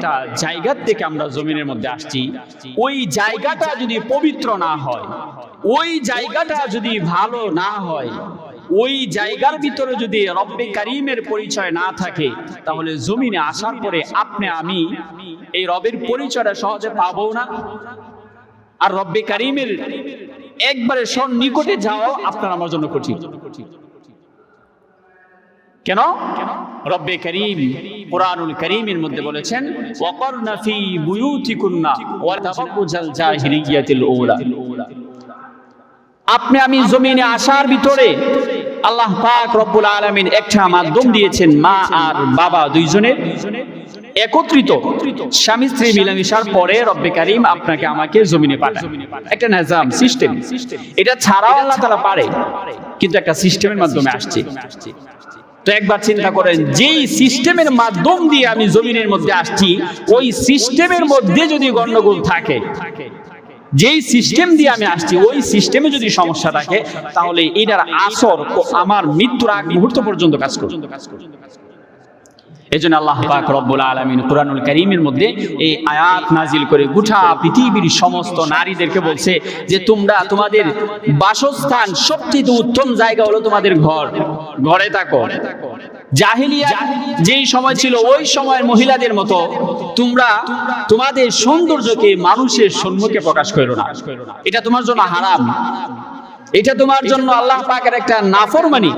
একটা জায়গা থেকে আমরা জমিনের মধ্যে আসছি, ওই জায়গাটা যদি পবিত্র না হয়, ওই জায়গাটা যদি ভালো না হয়, ওই জায়গার ভিতরে যদি রব্বে কারীমের পরিচয় না থাকে, তাহলে জমিনে আসার পরে আপনি আমি এই রবের পরিচয়টা সহজে পাবো না। আর রব্বে কারীমের একবারে সন্নিকটে যাওয়া আপনার আমার জন্য কঠিন। কেন? রব্বে কারীম কুরআনুল কারীমের মধ্যে বলেছেন, ওয়াকারনা ফি বুয়ুতিকুন্না ওয়া তাবাররুজাল জাহিলিয়াতিল উলা। আপনি আমি জমিনে আসার ভিতরে আল্লাহ পাক রব্বুল আলামিন একটা মাধ্যম দিয়েছেন, মা আর বাবা দুইজনের একত্রিত স্বামী স্ত্রী মিলামিশার পরে রব্বে কারীম আপনাকে আমাকে জমিনে পাঠায়। একটা নিজাম, সিস্টেম। এটা ছাড়াও আল্লাহ তাআলা পারে, কিন্তু একটা সিস্টেমের মাধ্যমে আসছে। তো একবার চিন্তা করেন, যেই সিস্টেমের মাধ্যম দিয়ে আমি জমিনের মধ্যে আসছি, ওই সিস্টেমের মধ্যে যদি গন্ডগোল থাকে, যেই সিস্টেম দিয়ে আমি আসছি ওই সিস্টেমে যদি সমস্যা থাকে, তাহলে এটার আসর আমার মৃত্যুর আগ মুহূর্ত পর্যন্ত কাজ করবে। এজন্য আল্লাহ পাক রব্বুল আলামিন কুরআনুল কারীমের মধ্যে এই আয়াত নাজিল করে গোটা পৃথিবীর সমস্ত নারীদেরকে বলছে যে তোমরা তোমাদের বাসস্থান সবচেয়ে উত্তম জায়গা হলো তোমাদের ঘর, ঘরে থাকো। জাহিলিয়া যেই সময় ছিল ওই সময়ের মহিলাদের মতো তোমরা তোমাদের সৌন্দর্যকে মানুষের সম্মুখে প্রকাশ করো না, এটা তোমার জন্য হারাম, এটা তোমার জন্য আল্লাহ পাকের একটা নাফরমানি।